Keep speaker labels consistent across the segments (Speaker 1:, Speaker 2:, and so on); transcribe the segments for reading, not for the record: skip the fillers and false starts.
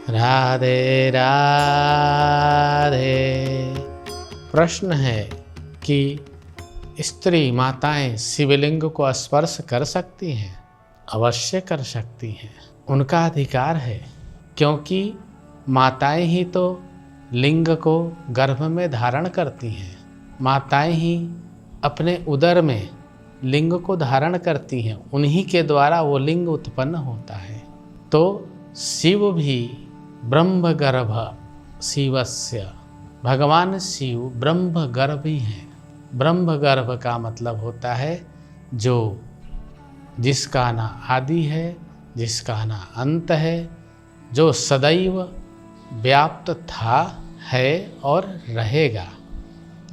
Speaker 1: राधे राधे। प्रश्न है कि स्त्री माताएं शिवलिंग को स्पर्श कर सकती हैं? अवश्य कर सकती हैं, उनका अधिकार है, क्योंकि माताएं ही तो लिंग को गर्भ में धारण करती हैं। माताएं ही अपने उदर में लिंग को धारण करती हैं, उन्हीं के द्वारा वो लिंग उत्पन्न होता है। तो शिव भी ब्रह्म गर्भ शिवस्य, भगवान शिव ब्रह्म गर्भी हैं। ब्रह्म गर्भ का मतलब होता है जो जिसका ना आदि है, जिसका ना अंत है, जो सदैव व्याप्त था, है और रहेगा,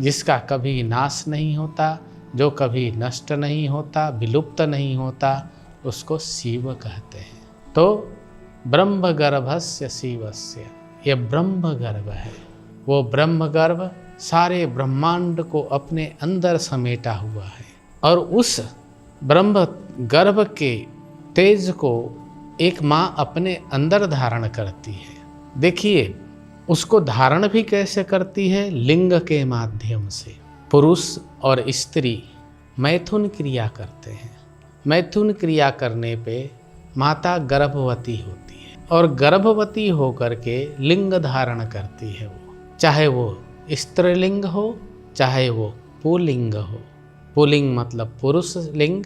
Speaker 1: जिसका कभी नाश नहीं होता, जो कभी नष्ट नहीं होता, विलुप्त नहीं होता, उसको शिव कहते हैं। तो ब्रह्म गर्भस्य शिवस्य, ये ब्रह्म गर्भ है। वो ब्रह्म गर्भ सारे ब्रह्मांड को अपने अंदर समेटा हुआ है, और उस ब्रह्म गर्भ के तेज को एक माँ अपने अंदर धारण करती है। देखिए उसको धारण भी कैसे करती है? लिंग के माध्यम से। पुरुष और स्त्री मैथुन क्रिया करते हैं। मैथुन क्रिया करने पे माता गर्भवती होती है, और गर्भवती होकर के लिंग धारण करती है। वो चाहे वो स्त्रीलिंग हो, चाहे वो पुल्लिंग हो। पुल्लिंग मतलब पुरुष लिंग,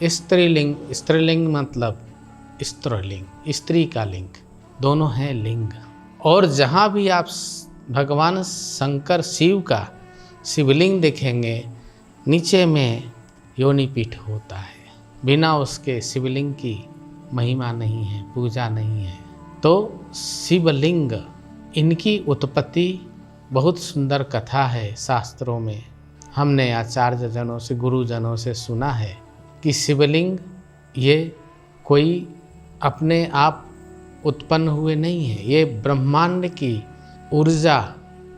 Speaker 1: स्त्रीलिंग मतलब स्त्रीलिंग, स्त्री का लिंग, दोनों हैं लिंग। और जहाँ भी आप भगवान शंकर शिव का शिवलिंग देखेंगे, नीचे में योनिपीठ होता है। बिना उसके शिवलिंग की महिमा नहीं है, पूजा नहीं है। तो शिवलिंग, इनकी उत्पत्ति बहुत सुंदर कथा है शास्त्रों में। हमने आचार्य जनों से, गुरुजनों से सुना है कि शिवलिंग ये कोई अपने आप उत्पन्न हुए नहीं है। ये ब्रह्मांड की ऊर्जा,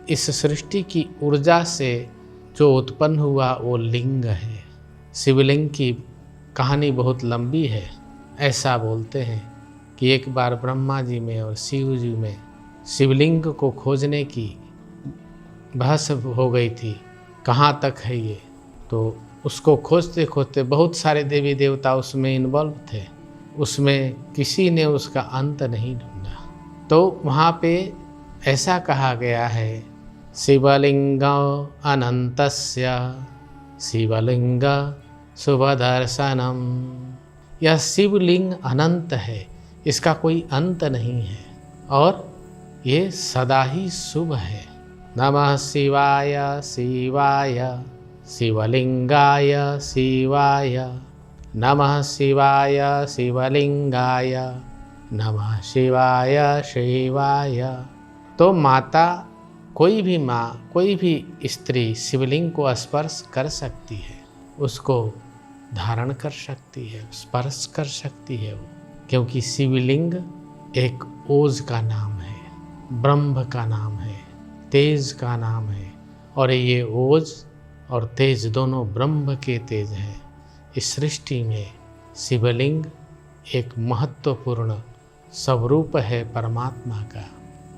Speaker 1: इस सृष्टि की ऊर्जा से जो उत्पन्न हुआ वो लिंग है। शिवलिंग की कहानी बहुत लंबी है। ऐसा बोलते हैं कि एक बार ब्रह्मा जी में और शिव जी में शिवलिंग को खोजने की बहस हो गई थी, कहाँ तक है ये। तो उसको खोजते खोजते बहुत सारे देवी देवता उसमें इन्वॉल्व थे, उसमें किसी ने उसका अंत नहीं ढूंढा। तो वहाँ पे ऐसा कहा गया है, शिवलिंग अनंतस्य शिवलिंग शुभदर्शनम। यह शिवलिंग अनंत है, इसका कोई अंत नहीं है, और ये सदा ही शुभ है। नमः शिवाय शिवाय शिवलिंगाय शिवाय, नमः शिवाय शिवलिंगाय, नमः शिवाय शिवाय। तो माता, कोई भी माँ, कोई भी स्त्री शिवलिंग को स्पर्श कर सकती है, उसको धारण कर सकती है, स्पर्श कर सकती है वो, क्योंकि शिवलिंग एक ओज का नाम है, ब्रह्म का नाम है, तेज का नाम है, और ये ओज और तेज दोनों ब्रह्म के तेज हैं। इस सृष्टि में शिवलिंग एक महत्वपूर्ण स्वरूप है परमात्मा का,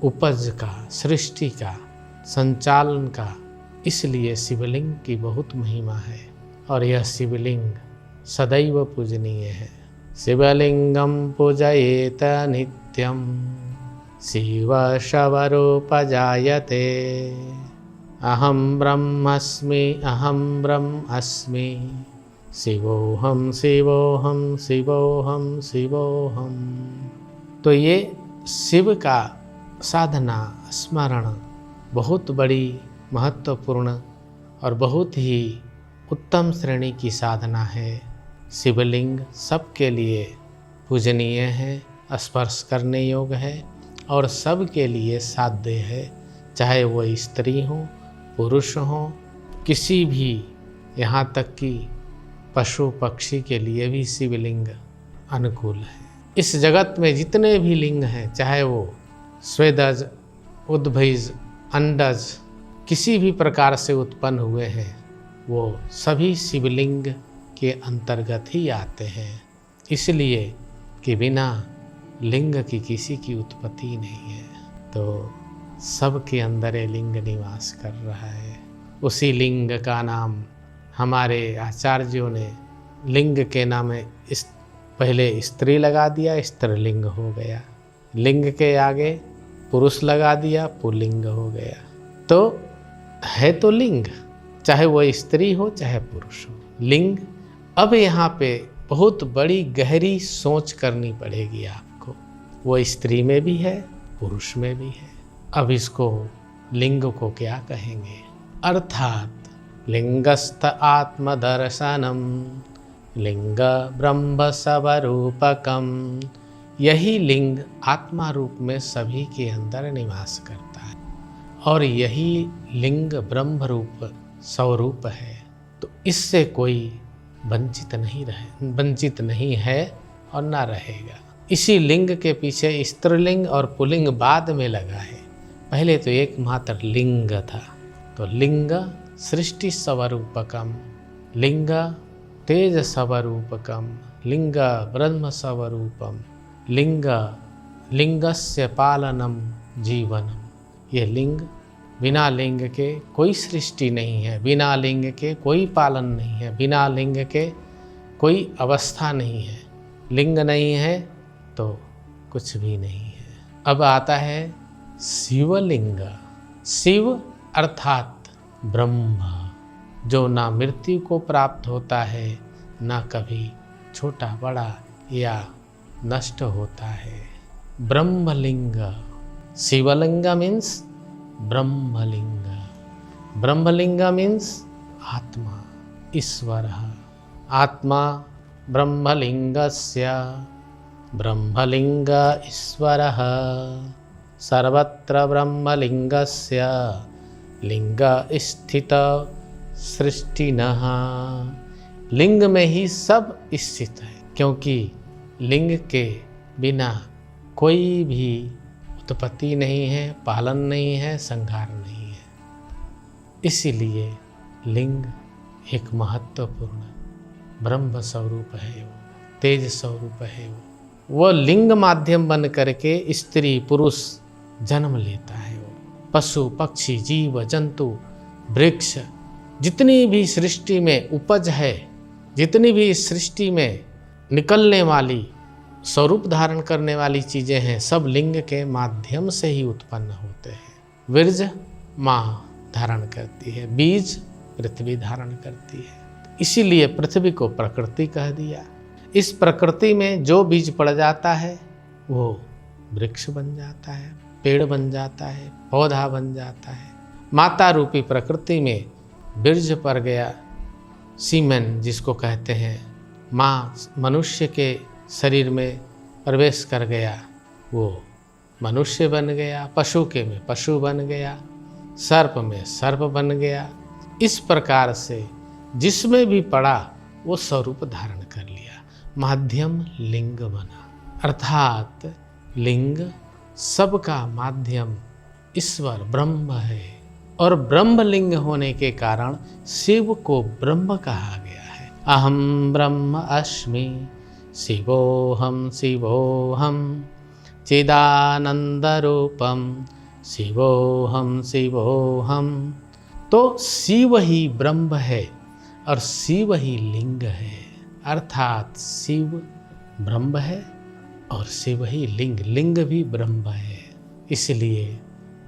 Speaker 1: उपज का, सृष्टि का, संचालन का। इसलिए शिवलिंग की बहुत महिमा है, और यह शिवलिंग सदैव पूजनीय है। शिवलिंगम पूजयेत नित्यम शिव शवरूप जायते। अहम ब्रह्मस्मि अहम ब्रह्मस्मि शिवोहम शिवोहम शिवोहम शिवोहम। तो ये शिव का साधना, स्मरण बहुत बड़ी महत्वपूर्ण और बहुत ही उत्तम श्रेणी की साधना है। शिवलिंग सबके लिए पूजनीय है, स्पर्श करने योग्य है, और सबके लिए साध्य है। चाहे वो स्त्री हो, पुरुष हो, किसी भी, यहाँ तक कि पशु पक्षी के लिए भी शिवलिंग अनुकूल है। इस जगत में जितने भी लिंग हैं, चाहे वो स्वेदज, उद्भिज, अंडज, किसी भी प्रकार से उत्पन्न हुए हैं, वो सभी शिवलिंग के अंतर्गत ही आते हैं। इसलिए कि बिना लिंग की किसी की उत्पत्ति नहीं है, तो सबके अंदर ये लिंग निवास कर रहा है। उसी लिंग का नाम हमारे आचार्यों ने लिंग के नाम पहले स्त्री लगा दिया, स्त्रीलिंग हो गया। लिंग के आगे पुरुष लगा दिया, पुल्लिंग हो गया। तो है तो लिंग, चाहे वो स्त्री हो चाहे पुरुष हो, लिंग। अब यहाँ पे बहुत बड़ी गहरी सोच करनी पड़ेगी आपको। वो स्त्री में भी है, पुरुष में भी है। अब इसको लिंग को क्या कहेंगे? अर्थात लिंगस्थ आत्मदर्शनम लिंग ब्रह्म स्वरूपकम। यही लिंग आत्मा रूप में सभी के अंदर निवास करता है और यही लिंग ब्रह्म रूप स्वरूप है। तो इससे कोई वंचित नहीं है और ना रहेगा। इसी लिंग के पीछे स्त्रीलिंग और पुल्लिंग बाद में लगा है। पहले तो एकमात्र लिंग था। तो लिंग सृष्टि स्वरूपकम, लिंग तेज स्वरूपकम, लिंग ब्रह्म स्वरूपम, लिंगस्य पालनम जीवनम। ये लिंग, बिना लिंग के कोई सृष्टि नहीं है, बिना लिंग के कोई पालन नहीं है, बिना लिंग के कोई अवस्था नहीं है। लिंग नहीं है तो कुछ भी नहीं है। अब आता है शिवलिंग। शिव अर्थात ब्रह्म, जो ना मृत्यु को प्राप्त होता है, ना कभी छोटा बड़ा या नष्ट होता है। ब्रह्मलिंग, शिवलिंग मीन्स ब्रह्मलिंग, ब्रह्मलिंग मीन्स आत्मा, ईश्वर। आत्मा ब्रह्मलिंगस्य ब्रह्मलिंग ईश्वरः सर्वत्र ब्रह्मलिंगस्य लिंग स्थित सृष्टिनः। लिंग में ही सब स्थित है, क्योंकि लिंग के बिना कोई भी उत्पत्ति नहीं है, पालन नहीं है, संहार नहीं है। इसीलिए लिंग एक महत्वपूर्ण ब्रह्म स्वरूप है, वो तेज स्वरूप है। वो लिंग माध्यम बन करके स्त्री पुरुष जन्म लेता है। वो पशु पक्षी जीव जंतु वृक्ष, जितनी भी सृष्टि में उपज है, जितनी भी सृष्टि में निकलने वाली स्वरूप धारण करने वाली चीज़ें हैं, सब लिंग के माध्यम से ही उत्पन्न होते हैं। वीर्य माँ धारण करती है, बीज पृथ्वी धारण करती है। इसीलिए पृथ्वी को प्रकृति कह दिया। इस प्रकृति में जो बीज पड़ जाता है वो वृक्ष बन जाता है, पेड़ बन जाता है, पौधा बन जाता है। माता रूपी प्रकृति में बीज पड़ गया, सीमेन जिसको कहते हैं, माँ मनुष्य के शरीर में प्रवेश कर गया, वो मनुष्य बन गया। पशु के में पशु बन गया, सर्प में सर्प बन गया। इस प्रकार से जिसमें भी पड़ा वो स्वरूप धारण कर लिया, माध्यम लिंग बना। अर्थात लिंग सबका माध्यम ईश्वर ब्रह्म है, और ब्रह्मलिंग होने के कारण शिव को ब्रह्म कहा गया है। अहम ब्रह्म अस्मि शिवोहम शिवोहम चिदानंद रूपम शिवोहम शिवोहम। तो शिव ही ब्रह्म है और शिव ही लिंग है। अर्थात शिव ब्रह्म है और शिव ही लिंग, लिंग भी ब्रह्म है। इसलिए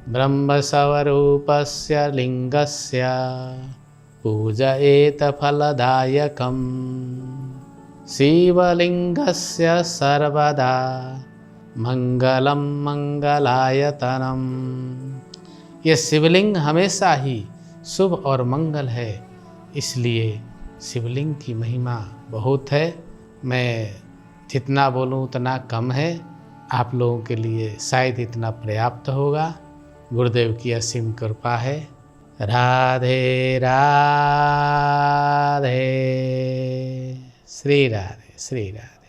Speaker 1: ब्रह्म स्वरूपस्य लिंगस्य पूजयेत फलदायकम शिवलिंगस्य सर्वदा मंगलम मंगलायतनम। यह शिवलिंग हमेशा ही शुभ और मंगल है, इसलिए शिवलिंग की महिमा बहुत है। मैं जितना बोलूँ उतना कम है, आप लोगों के लिए शायद इतना पर्याप्त होगा। गुरुदेव की असीम कृपा है। राधे राधे, श्री राधे श्री राधे।